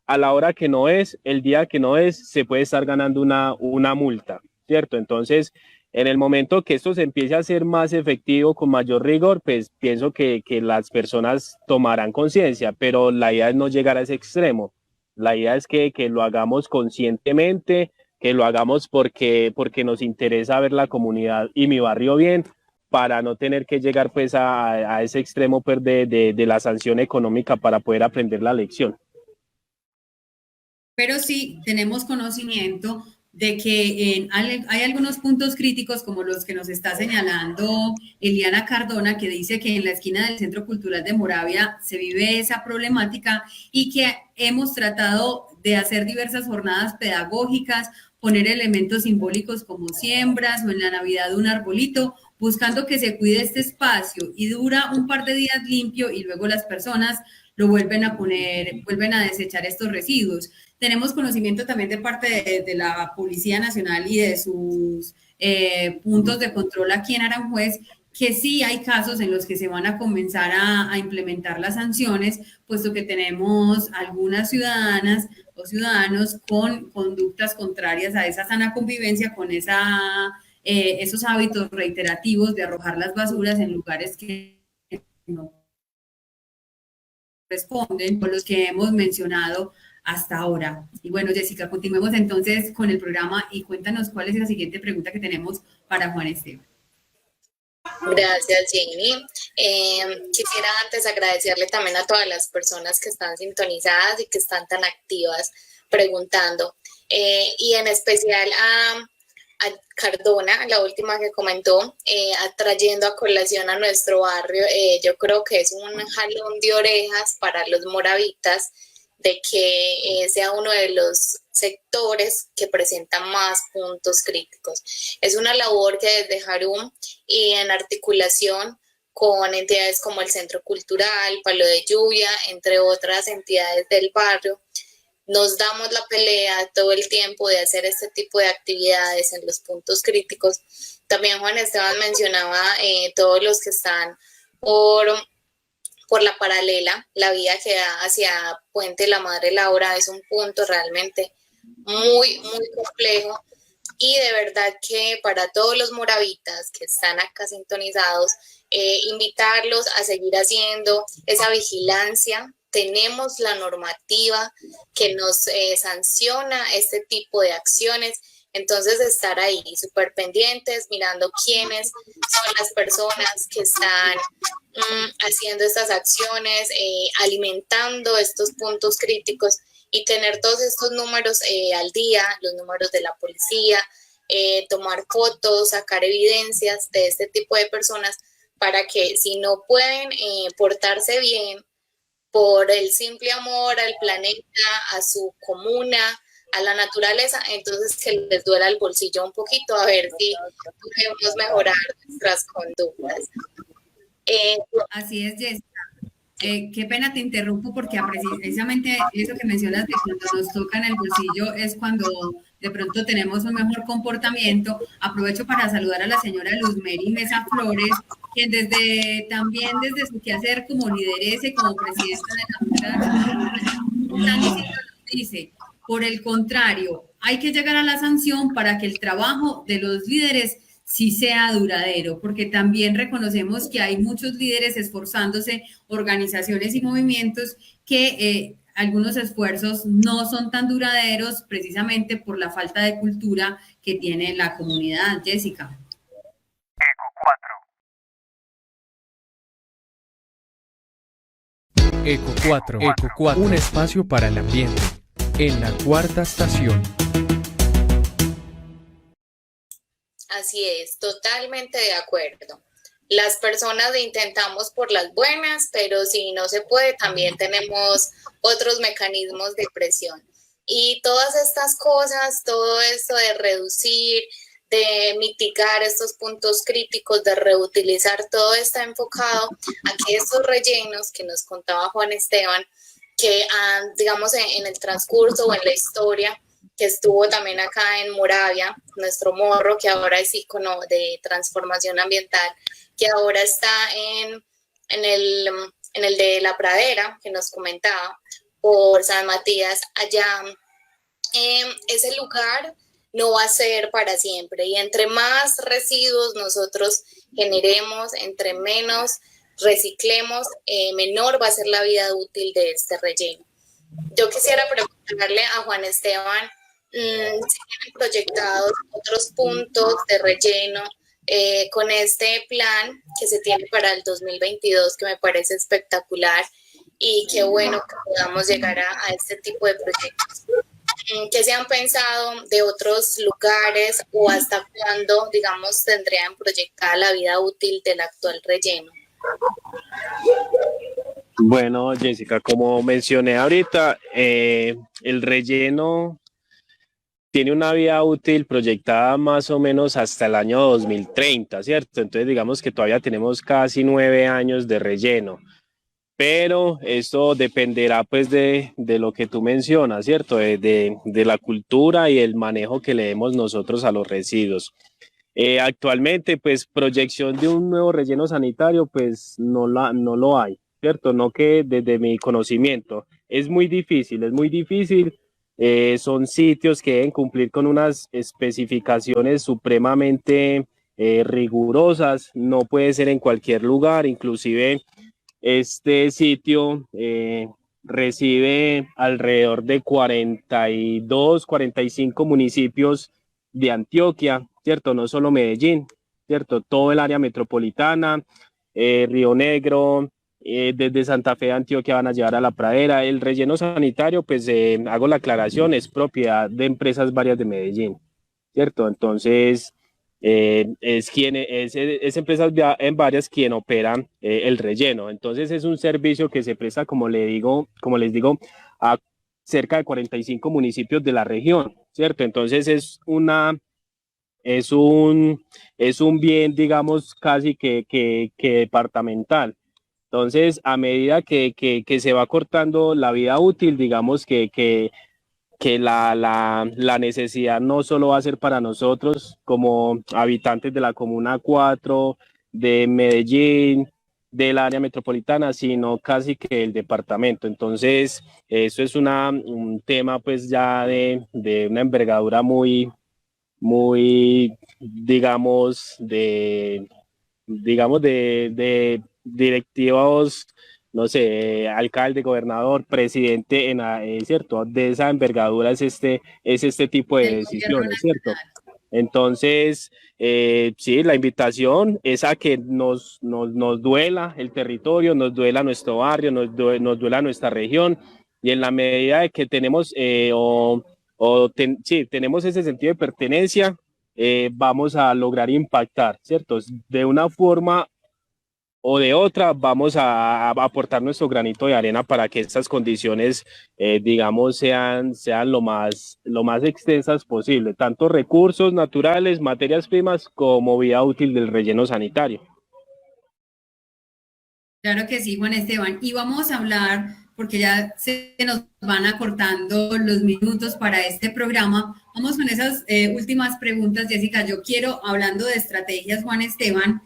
a la hora que no es, el día que no es, se puede estar ganando una multa, ¿cierto? Entonces, en el momento que esto se empiece a hacer más efectivo, con mayor rigor, pues pienso que las personas tomarán conciencia, pero la idea es no llegar a ese extremo. La idea es que lo hagamos conscientemente, que lo hagamos porque nos interesa ver la comunidad y mi barrio bien, para no tener que llegar pues a ese extremo pues, de la sanción económica para poder aprender la lección. Pero sí tenemos conocimiento de que hay algunos puntos críticos como los que nos está señalando Eliana Cardona, que dice que en la esquina del Centro Cultural de Moravia se vive esa problemática y que hemos tratado de hacer diversas jornadas pedagógicas, poner elementos simbólicos como siembras o en la Navidad un arbolito, buscando que se cuide este espacio, y dura un par de días limpio y luego las personas lo vuelven a desechar estos residuos. Tenemos conocimiento también de parte de la Policía Nacional y de sus puntos de control aquí en Aranjuez, que sí hay casos en los que se van a comenzar a implementar las sanciones, puesto que tenemos algunas ciudadanas o ciudadanos con conductas contrarias a esa sana convivencia, con esos hábitos reiterativos de arrojar las basuras en lugares que no responden, con los que hemos mencionado hasta ahora. Y bueno, Jessica, continuemos entonces con el programa y cuéntanos cuál es la siguiente pregunta que tenemos para Juan Esteban. Gracias, Jenny. Quisiera antes agradecerle también a todas las personas que están sintonizadas y que están tan activas preguntando, y en especial a Cardona, la última que comentó, trayendo a colación a nuestro barrio. Yo creo que es un jalón de orejas para los moravitas de que sea uno de los sectores que presenta más puntos críticos. Es una labor que desde Jarum y en articulación con entidades como el Centro Cultural, Palo de Lluvia, entre otras entidades del barrio, nos damos la pelea todo el tiempo de hacer este tipo de actividades en los puntos críticos. También Juan Esteban mencionaba todos los que están por la paralela, la vía que da hacia Puente La Madre Laura es un punto realmente muy, muy complejo, y de verdad que para todos los moravitas que están acá sintonizados, invitarlos a seguir haciendo esa vigilancia. Tenemos la normativa que nos sanciona este tipo de acciones, entonces estar ahí súper pendientes, mirando quiénes son las personas que están haciendo estas acciones, alimentando estos puntos críticos, y tener todos estos números al día, los números de la policía, tomar fotos, sacar evidencias de este tipo de personas, para que si no pueden portarse bien por el simple amor al planeta, a su comuna, a la naturaleza, entonces que les duela el bolsillo un poquito, a ver si podemos mejorar nuestras conductas. Así es, Jessica. Qué pena te interrumpo, porque precisamente eso que mencionas de cuando nos tocan el bolsillo es cuando de pronto tenemos un mejor comportamiento. Aprovecho para saludar a la señora Luzmeri Mesa Flores, quien también desde su quehacer como lideresa y como presidenta de la Junta, dice, por el contrario, hay que llegar a la sanción para que el trabajo de los líderes sí sea duradero, porque también reconocemos que hay muchos líderes esforzándose, organizaciones y movimientos que algunos esfuerzos no son tan duraderos precisamente por la falta de cultura que tiene la comunidad. Jessica. Eco 4, un espacio para el ambiente, en la cuarta estación. Así es, totalmente de acuerdo. Las personas intentamos por las buenas, pero si no se puede, también tenemos otros mecanismos de presión. Y todas estas cosas, todo esto de reducir, de mitigar estos puntos críticos, de reutilizar, todo está enfocado a que estos rellenos que nos contaba Juan Esteban, que digamos en el transcurso o en la historia, que estuvo también acá en Moravia, nuestro morro, que ahora es ícono de transformación ambiental, que ahora está en el de La Pradera, que nos comentaba, por San Matías, allá ese lugar no va a ser para siempre, y entre más residuos nosotros generemos, entre menos reciclemos, menor va a ser la vida útil de este relleno. Yo quisiera preguntarle a Juan Esteban si tienen proyectados otros puntos de relleno con este plan que se tiene para el 2022, que me parece espectacular, y qué bueno que podamos llegar a este tipo de proyectos. ¿Qué se han pensado de otros lugares o hasta cuándo, digamos, tendrían proyectada la vida útil del actual relleno? Bueno, Jessica, como mencioné ahorita, el relleno tiene una vida útil proyectada más o menos hasta el año 2030, ¿cierto? Entonces digamos que todavía tenemos casi 9 años de relleno, pero esto dependerá pues de lo que tú mencionas, ¿cierto? De la cultura y el manejo que le demos nosotros a los residuos. Actualmente, pues proyección de un nuevo relleno sanitario, pues no lo hay, ¿cierto? No que desde mi conocimiento. Es muy difícil, es muy difícil. Son sitios que deben cumplir con unas especificaciones supremamente rigurosas. No puede ser en cualquier lugar, inclusive este sitio recibe alrededor de 42, 45 municipios de Antioquia, ¿cierto? No solo Medellín, ¿cierto? Todo el área metropolitana, Río Negro, desde Santa Fe de Antioquia van a llevar a La Pradera. El relleno sanitario, pues hago la aclaración, es propiedad de empresas varias de Medellín, ¿cierto? Entonces, es empresas en varias quien operan el relleno. Entonces es un servicio que se presta, como les digo, a cerca de 45 municipios de la región, ¿cierto? Entonces es un bien, digamos, casi que departamental. Entonces, a medida que se va cortando la vida útil, digamos que la necesidad no solo va a ser para nosotros como habitantes de la Comuna 4, de Medellín, del área metropolitana, sino casi que el departamento. Entonces, eso es un tema pues ya de una envergadura muy, digamos, de directivos, no sé, alcalde, gobernador, presidente, ¿cierto? De esa envergadura es este tipo de decisiones, ¿cierto? Entonces, sí, la invitación es a que nos duela el territorio, nos duela nuestro barrio, nos duela nuestra región, y en la medida de que tenemos, tenemos ese sentido de pertenencia, vamos a lograr impactar, ¿cierto? De una forma o de otra, vamos a aportar nuestro granito de arena para que estas condiciones, digamos, sean lo más extensas posible, tanto recursos naturales, materias primas, como vida útil del relleno sanitario. Claro que sí, Juan Esteban. Y vamos a hablar, porque ya se nos van acortando los minutos para este programa, vamos con esas últimas preguntas, Jessica. Yo quiero, hablando de estrategias, Juan Esteban,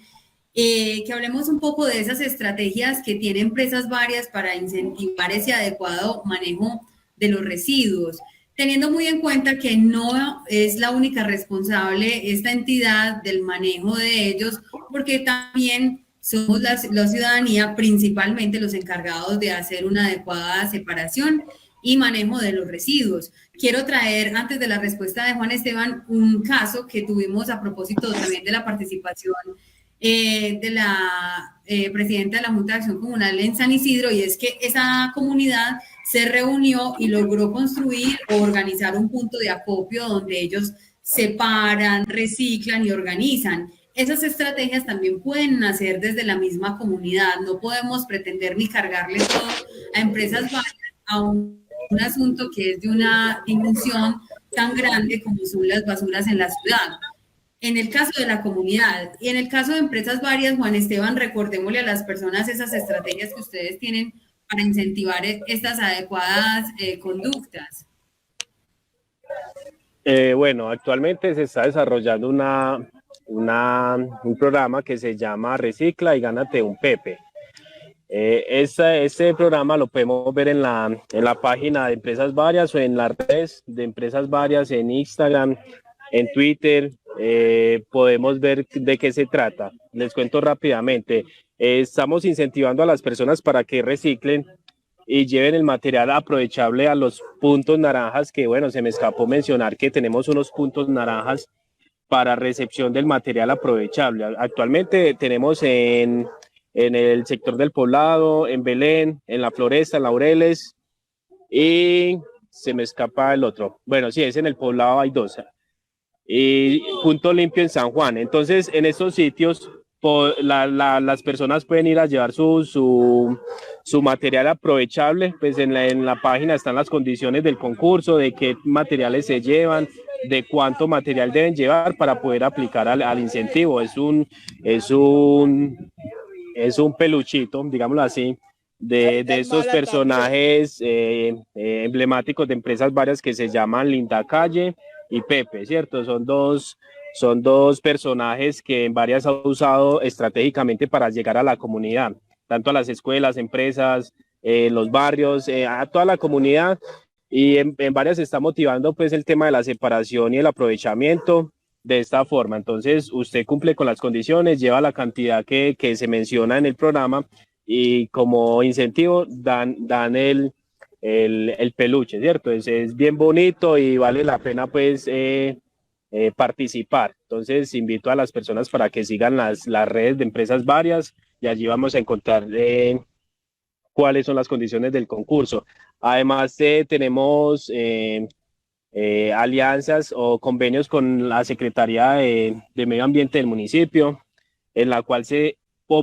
que hablemos un poco de esas estrategias que tienen empresas varias para incentivar ese adecuado manejo de los residuos, teniendo muy en cuenta que no es la única responsable esta entidad del manejo de ellos, porque también somos la ciudadanía, principalmente los encargados de hacer una adecuada separación y manejo de los residuos. Quiero traer, antes de la respuesta de Juan Esteban, un caso que tuvimos a propósito también de la participación de la presidenta de la Junta de Acción Comunal en San Isidro, y es que esa comunidad se reunió y logró construir o organizar un punto de acopio donde ellos separan, reciclan y organizan. Esas estrategias también pueden nacer desde la misma comunidad. No podemos pretender ni cargarle todo a empresas varias a un asunto que es de una dimensión tan grande como son las basuras en la ciudad. En el caso de la comunidad y en el caso de empresas varias, Juan Esteban, recordémosle a las personas esas estrategias que ustedes tienen para incentivar estas adecuadas conductas. Bueno, actualmente se está desarrollando un programa que se llama Recicla y Gánate un Pepe. Este programa lo podemos ver en la página de Empresas Varias o en las redes de Empresas Varias, en Instagram, en Twitter. Podemos ver de qué se trata. Les cuento rápidamente. Estamos incentivando a las personas para que reciclen y lleven el material aprovechable a los puntos naranjas, que bueno, se me escapó mencionar que tenemos unos puntos naranjas para recepción del material aprovechable. Actualmente tenemos en el sector del Poblado, en Belén, en La Floresta, en Laureles, y se me escapa el otro. Bueno, sí, es en el Poblado, hay dos. Y Punto Limpio en San Juan. Entonces, en estos sitios, las personas pueden ir a llevar su material aprovechable. Pues en la página están las condiciones del concurso, de qué materiales se llevan, de cuánto material deben llevar para poder aplicar al incentivo. Es un peluchito, digámoslo así, de estos personajes emblemáticos de Empresas Varias que se llaman Linda Calle y Pepe, ¿cierto? Son dos personajes que en Varias ha usado estratégicamente para llegar a la comunidad, tanto a las escuelas, empresas, los barrios, a toda la comunidad. Y en Varias se está motivando pues el tema de la separación y el aprovechamiento de esta forma. Entonces usted cumple con las condiciones, lleva la cantidad que se menciona en el programa y como incentivo dan el peluche, ¿cierto? Es bien bonito y vale la pena pues participar. Entonces invito a las personas para que sigan las redes de Empresas Varias y allí vamos a encontrar cuáles son las condiciones del concurso. Además tenemos alianzas o convenios con la Secretaría de Medio Ambiente del municipio, en la cual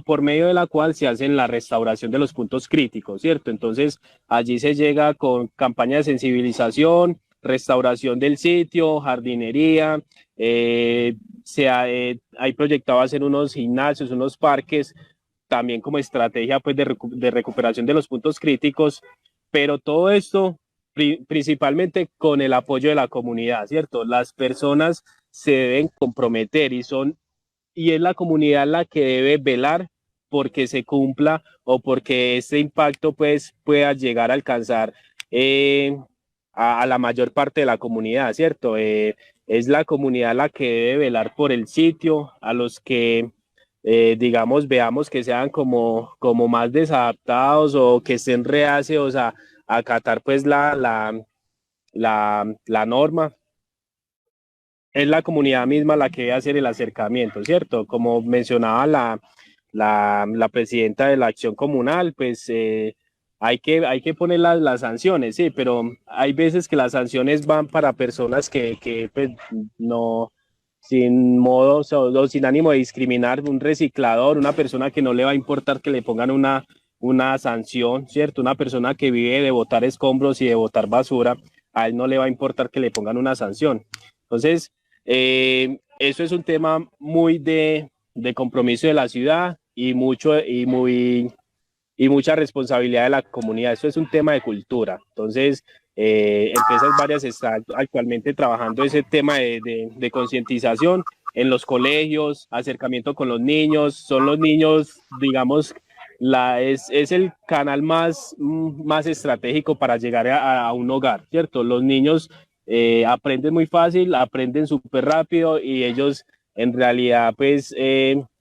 por medio de la cual se hacen la restauración de los puntos críticos, ¿cierto? Entonces, allí se llega con campaña de sensibilización, restauración del sitio, jardinería, hay proyectado hacer unos gimnasios, unos parques, también como estrategia pues, de recuperación de los puntos críticos, pero todo esto principalmente con el apoyo de la comunidad, ¿cierto? Las personas se deben comprometer y es la comunidad la que debe velar porque se cumpla o porque este impacto pues pueda llegar a alcanzar a la mayor parte de la comunidad, ¿cierto? Es la comunidad la que debe velar por el sitio, a los que digamos veamos que sean como más desadaptados o que estén reacios a acatar pues la norma. Es la comunidad misma la que debe hacer el acercamiento, ¿cierto? Como mencionaba la presidenta de la Acción Comunal, pues hay que poner las sanciones, sí, pero hay veces que las sanciones van para personas que pues, no, sin modo o sin ánimo de discriminar, un reciclador, una persona que no le va a importar que le pongan una sanción, ¿cierto? Una persona que vive de botar escombros y de botar basura, a él no le va a importar que le pongan una sanción. Entonces, eso es un tema muy de compromiso de la ciudad y mucha responsabilidad de la comunidad. Eso es un tema de cultura. Entonces, Empresas Varias están actualmente trabajando ese tema de concientización en los colegios, acercamiento con los niños. Son los niños, digamos, es el canal más estratégico para llegar a un hogar, ¿cierto? Los niños aprenden muy fácil, aprenden súper rápido y ellos en realidad pues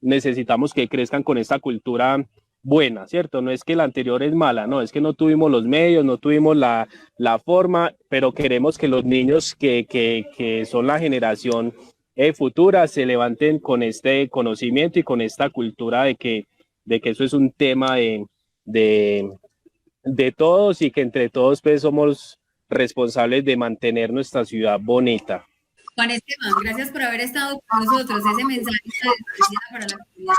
necesitamos que crezcan con esta cultura buena, ¿cierto? No es que la anterior es mala, no, es que no tuvimos los medios, no tuvimos la forma, pero queremos que los niños que son la generación futura se levanten con este conocimiento y con esta cultura de que eso es un tema de todos y que entre todos pues somos responsables de mantener nuestra ciudad bonita. Juan Esteban, gracias por haber estado con nosotros. Ese mensaje especial para la comunidad.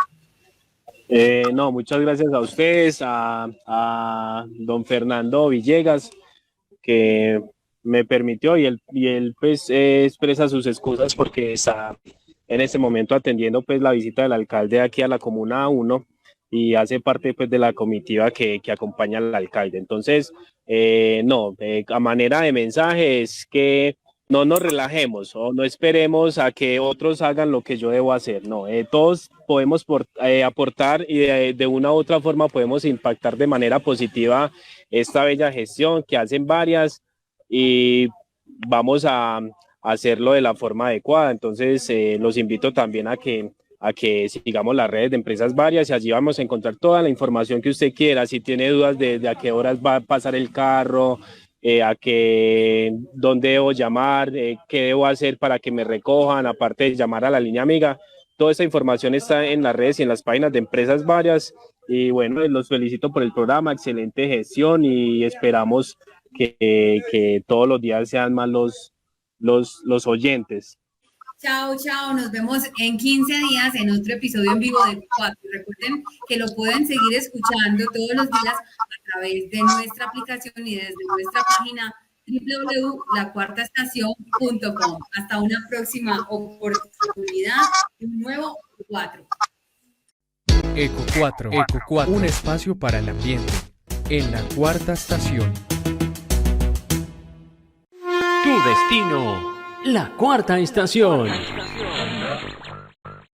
No, muchas gracias a ustedes, a don Fernando Villegas, que me permitió y él pues expresa sus excusas porque está en este momento atendiendo pues la visita del alcalde aquí a la Comuna 1 y hace parte pues de la comitiva que acompaña al alcalde. Entonces, a manera de mensaje es que no nos relajemos o no esperemos a que otros hagan lo que yo debo hacer. No, todos podemos aportar y de una u otra forma podemos impactar de manera positiva esta bella gestión que hacen varias y vamos a hacerlo de la forma adecuada. Entonces, los invito también a que sigamos las redes de Empresas Varias y allí vamos a encontrar toda la información que usted quiera. Si tiene dudas de a qué horas va a pasar el carro, dónde debo llamar, qué debo hacer para que me recojan, aparte de llamar a la línea amiga, toda esa información está en las redes y en las páginas de Empresas Varias. Y bueno, los felicito por el programa, excelente gestión y esperamos que todos los días sean más los oyentes. Chao, nos vemos en 15 días en otro episodio en vivo de 4. Recuerden que lo pueden seguir escuchando todos los días a través de nuestra aplicación y desde nuestra página www.lacuartaestacion.com. Hasta una próxima oportunidad de un nuevo 4. Eco 4, un espacio para el ambiente, en la cuarta estación. Tu destino, la cuarta estación.